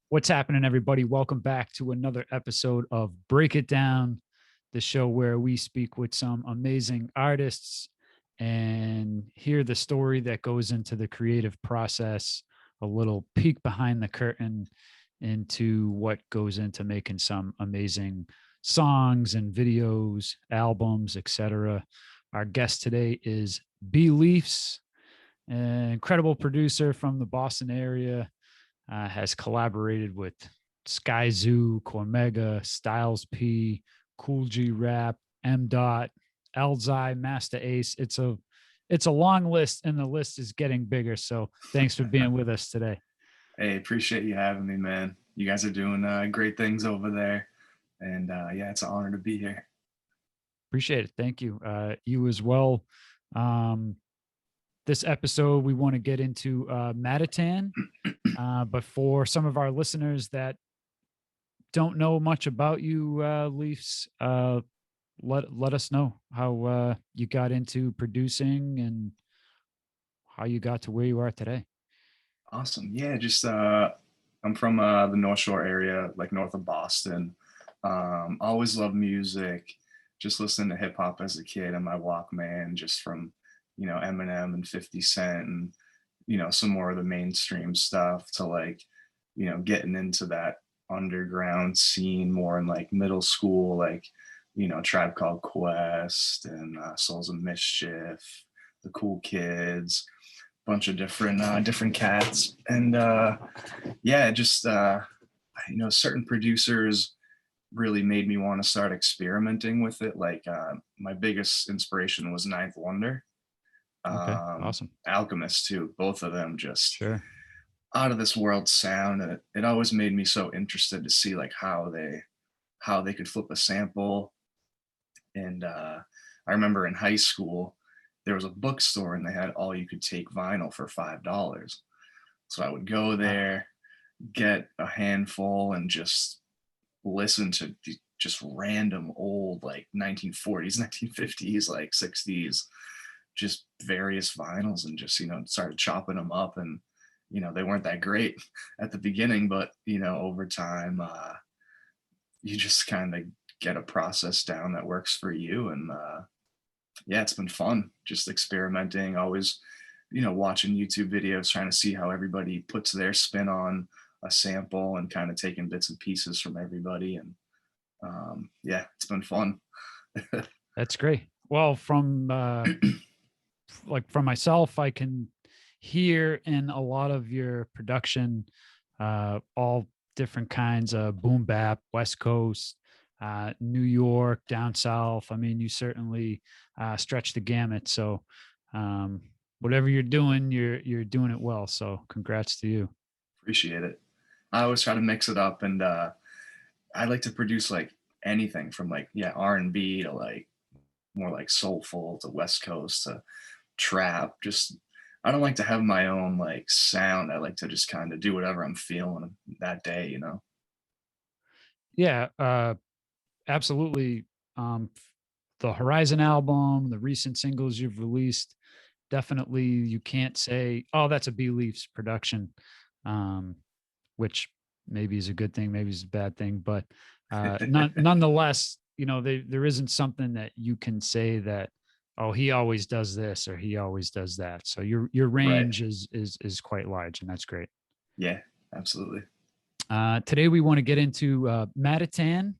What's happening, everybody? Welcome back to another episode of Break It Down, the show where we speak with some amazing artists and hear the story that goes into the creative process, a little peek behind the curtain into what goes into making some amazing songs and videos, albums, etc. Our guest today is B Leafs, an incredible producer from the Boston area. Has collaborated with Skyzoo, Cormega, Styles P, Kool G Rap, M. Elzhi, Masta Ace. It's a long list, and the list is getting bigger. So thanks for being with us today. Hey, appreciate you having me, man. You guys are doing great things over there, and yeah, it's an honor to be here. Appreciate it. Thank you. You as well. This episode, we want to get into Matatan. But for some of our listeners that don't know much about you, Leafs, let us know how you got into producing and how you got to where you are today. Awesome. Yeah, just I'm from the North Shore area, like north of Boston. Always loved music. Just listening to hip hop as a kid on my Walkman, just from Eminem and 50 Cent and some more of the mainstream stuff to like getting into that underground scene more in like middle school, like Tribe Called Quest and Souls of Mischief, the Cool Kids, bunch of different cats, and yeah, just certain producers really made me want to start experimenting with it. Like my biggest inspiration was Ninth Wonder. Okay, awesome. Alchemist too, both of them just Sure. out of this world sound, and it always made me so interested to see like how they could flip a sample. And I remember in high school there was a bookstore and they had all you could take vinyl for $5, so I would go there, get a handful, and just listen to just random old like 1940s 1950s like 60s just various vinyls, and just started chopping them up. And they weren't that great at the beginning, but over time you just kind of get a process down that works for you. And yeah, it's been fun just experimenting, always watching YouTube videos, trying to see how everybody puts their spin on a sample and kind of taking bits and pieces from everybody. And yeah, it's been fun. That's great. Well, from from myself, I can hear in a lot of your production all different kinds of boom bap, West Coast, New York, down south. I mean, you certainly stretch the gamut. So whatever you're doing doing it well. So congrats to you. Appreciate it. I always try to mix it up, and I like to produce like anything from like R&B to like more like soulful to West Coast to trap. Just I don't like to have my own like sound. I like to just kind of do whatever I'm feeling that day. Yeah, absolutely. The Horizon album, the recent singles you've released, definitely you can't say, oh, that's a B Leafs production, which maybe is a good thing, maybe is a bad thing, but nonetheless, there isn't something that you can say that, oh, he always does this or he always does that. So your range Right. is quite large, and that's great. Yeah, absolutely. Today we want to get into Matatan.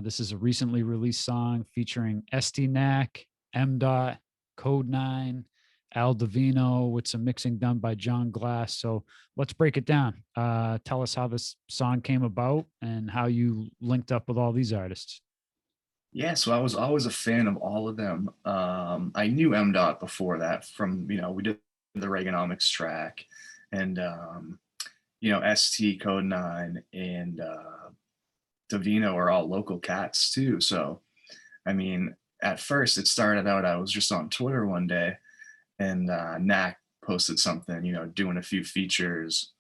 This is a recently released song featuring Estee Nack, M. Codenine, Al Divino, with some mixing done by John Glass. So let's break it down. Tell us how this song came about and how you linked up with all these artists. Yeah, so I was always a fan of all of them. I knew M. before that from, we did the Reaganomics track, and, ST, Code 9, and Divino are all local cats too. So, I mean, at first it started out, I was just on Twitter one day, and Knack posted something, doing a few features,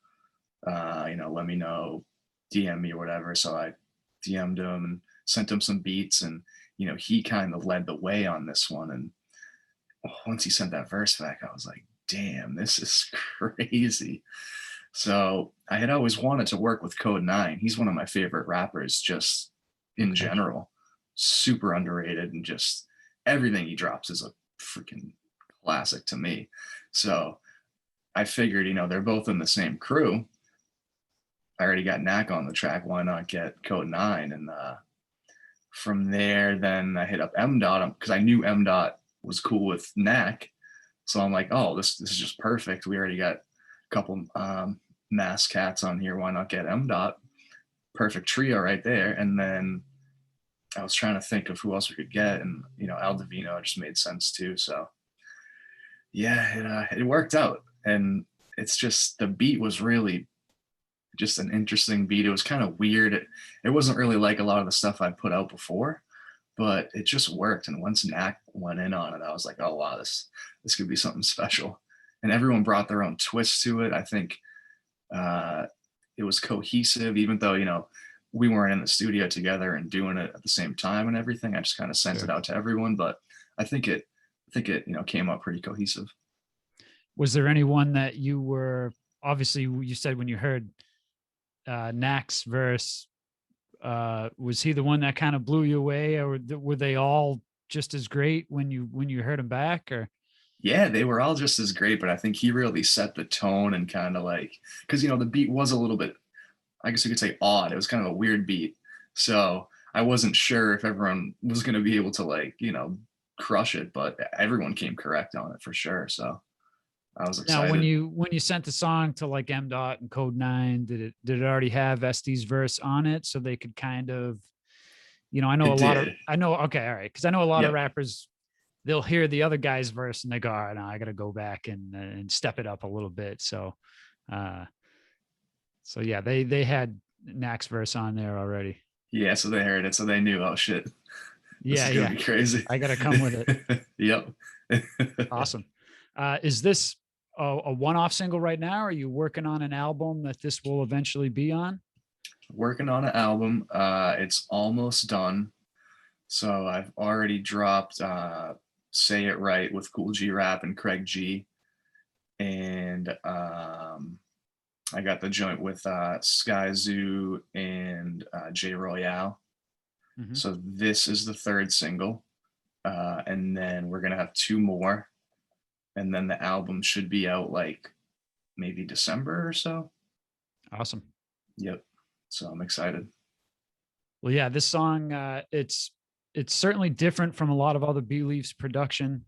let me know, DM me or whatever. So I DM'd him and sent him some beats, and he kind of led the way on this one. And once he sent that verse back, I was like, damn, this is crazy. So I had always wanted to work with Codenine. He's one of my favorite rappers, just in Okay. general. Super underrated, and just everything he drops is a freaking classic to me. So I figured, they're both in the same crew. I already got Knack on the track. Why not get Codenine? And from there, then I hit up M Dot because I knew M Dot was cool with Knack. So I'm like, oh, this is just perfect. We already got a couple mass cats on here. Why not get M Dot? Perfect trio right there. And then I was trying to think of who else we could get, and Al Divino just made sense too. So yeah, it worked out, and it's just the beat was really just an interesting beat. It was kind of weird. It wasn't really like a lot of the stuff I put out before, but it just worked. And once Knack went in on it, I was like, oh wow, this could be something special. And everyone brought their own twist to it. I think it was cohesive, even though we weren't in the studio together and doing it at the same time and everything. I just kind of sent it out to everyone, but I think it came out pretty cohesive. Was there anyone that you were, obviously you said when you heard Knack's verse, was he the one that kind of blew you away, or were they all just as great when you heard him back? Or yeah, they were all just as great, but I think he really set the tone, and kind of like, because the beat was a little bit, I guess you could say, odd. It was kind of a weird beat, so I wasn't sure if everyone was going to be able to crush it, but everyone came correct on it for sure. So I was excited. Now, when you sent the song to like M Dot and Codenine, did it already have Estee's verse on it, so they could kind of, I know okay, all right, because I know a lot of rappers, they'll hear the other guy's verse and they go, all right, now I got to go back and step it up a little bit. So, yeah, they had Knack's verse on there already. Yeah, so they heard it, so they knew, oh shit, this is gonna be crazy. I got to come with it. Yep. Awesome. Is this a one-off single right now? Are you working on an album that this will eventually be on? Working on an album. It's almost done. So I've already dropped Say It Right with Kool G Rap and Craig G. And I got the joint with Skyzoo and J Royale. Mm-hmm. So this is the third single. And then we're going to have 2 more. And then the album should be out like maybe December or so. Awesome. Yep. So I'm excited. Well, yeah, this song, it's certainly different from a lot of other B-Leaf's production,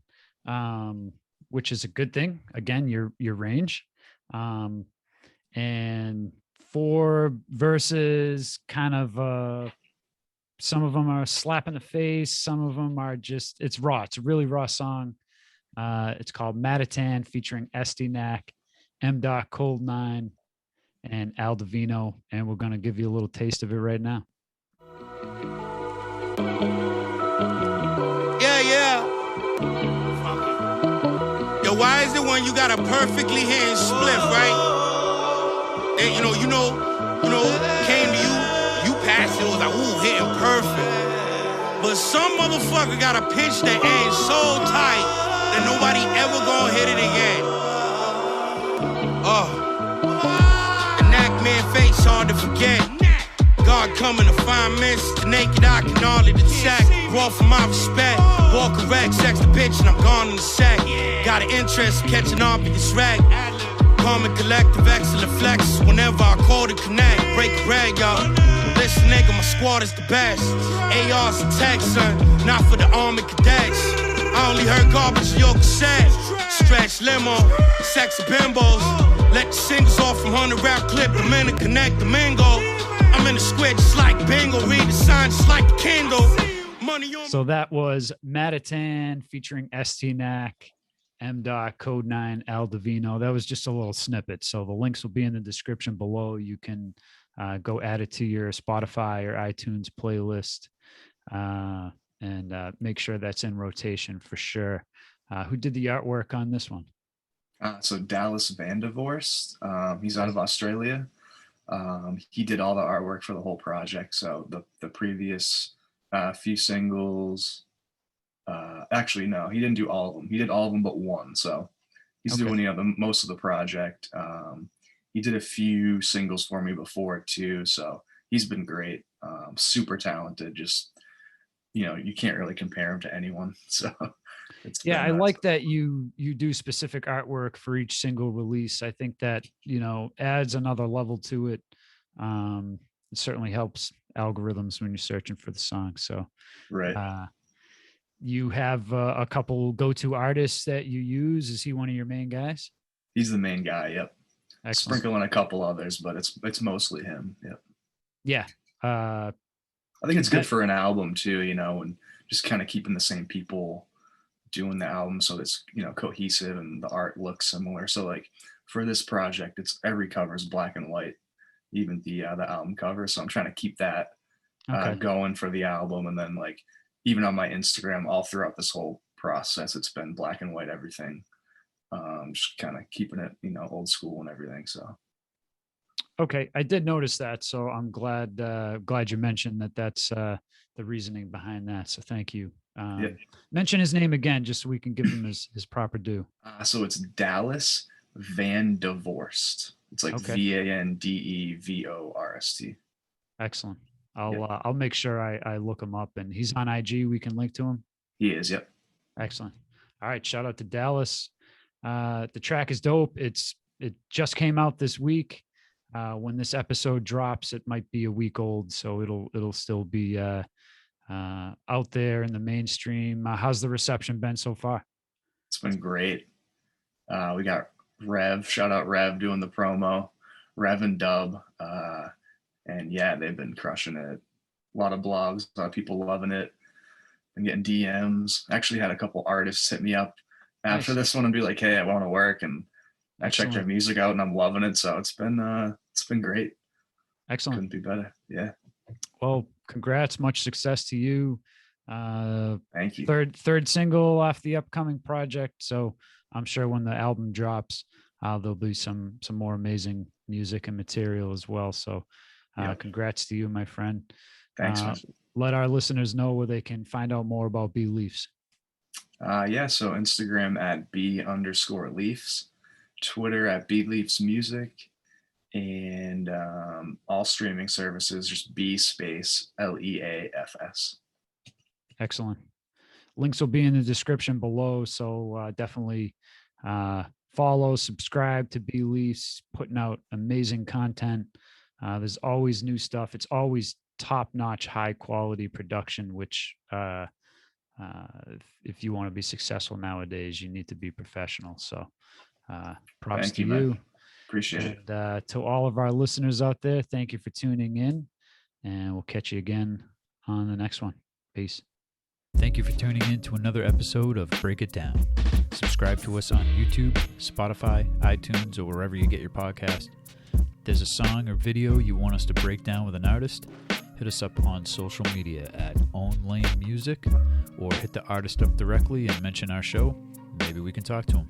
which is a good thing. Again, your range. And 4 verses, kind of, some of them are a slap in the face. Some of them are just, it's raw. It's a really raw song. It's called Matatan, featuring Estee Nack, M. Codenine, and Al Divino. And we're going to give you a little taste of it right now. Yeah. Yo, why is it when you got a perfectly hidden spliff, right? And you know, came to you passed it, was like, ooh, hitting perfect. But some motherfucker got a pitch that ain't so tight that nobody ever gonna hit it again. The Knack man face hard to forget. God coming to find mist, the naked eye can hardly detect. Raw for my respect, ball correct, sex the bitch and I'm gone in the sack. Got an interest in catching on with this rag. Common collective, excellent flex. Whenever I call to connect, break a rag, y'all. Listen, nigga, my squad is the best. AR's a tech, son, not for the army cadets. I only heard garbage in your cassette. Stretch limo, sexy bimbos. Let the singles off from 100 rap clip, the men to connect the mingo. I'm in the square just like bingo, read the sign just like the Kindle. Money on. So that was Matatan featuring Estee Nack, M. Codenine, Al Divino. That was just a little snippet. So the links will be in the description below. You can go add it to your Spotify or iTunes playlist. And make sure that's in rotation for sure. Who did the artwork on this one? So Dallas Vandivorst, he's out of Australia. He did all the artwork for the whole project. So the previous few singles, actually no, he didn't do all of them. He did all of them but one. So he's doing most of the project. he did a few singles for me before too. So he's been great. Super talented. Just, you can't really compare him to anyone. So I like that you do specific artwork for each single release. I think that, adds another level to it. It certainly helps algorithms when you're searching for the song. So, right. You have a couple go-to artists that you use. Is he one of your main guys? He's the main guy. Yep. Excellent. Sprinkling a couple others, but it's mostly him. Yep. Yeah. I think it's good for an album too, and just kind of keeping the same people doing the album so it's, cohesive and the art looks similar. So like for this project, it's every cover is black and white, even the album cover. So I'm trying to keep that going for the album. And then like even on my Instagram, all throughout this whole process, it's been black and white everything. Just kind of keeping it, old school and everything. So. Okay, I did notice that, so I'm glad you mentioned that. That's the reasoning behind that. So thank you. Mention his name again, just so we can give him his proper due. So it's Dallas Van Divorced. It's like VANDEVORST. Excellent. I'll make sure I look him up, and he's on IG. We can link to him. He is. Yep. Excellent. All right. Shout out to Dallas. The track is dope. It just came out this week. When this episode drops, it might be a week old, so it'll still be out there in the mainstream. How's the reception been so far? It's been great. We got Rev, shout out Rev, doing the promo, Rev and Dub, and yeah, they've been crushing it. A lot of blogs, a lot of people loving it. I'm getting DMs. Actually had a couple artists hit me up after this one and be like, hey, I want to work, and I checked their music out and I'm loving it. So it's been great. Excellent. Couldn't be better. Yeah. Well, congrats. Much success to you. Thank you. Third single off the upcoming project. So I'm sure when the album drops, there'll be some more amazing music and material as well. So congrats to you, my friend. Thanks. Man. let our listeners know where they can find out more about B Leafs. So Instagram at B_Leafs, Twitter at B Leafs Music, and all streaming services, just B space LEAFS. Excellent. Links will be in the description below, so definitely follow, subscribe to B Leafs, putting out amazing content. There's always new stuff. It's always top-notch, high-quality production, which if you want to be successful nowadays, you need to be professional. So props to you. Appreciate it. To all of our listeners out there, thank you for tuning in, and we'll catch you again on the next one. Peace. Thank you for tuning in to another episode of Break It Down. Subscribe to us on YouTube, Spotify, iTunes, or wherever you get your podcast. If there's a song or video you want us to break down with an artist, hit us up on social media at Own Lane Music, or hit the artist up directly and mention our show. Maybe we can talk to him.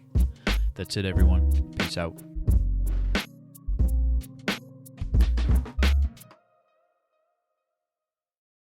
That's it, everyone. Peace out.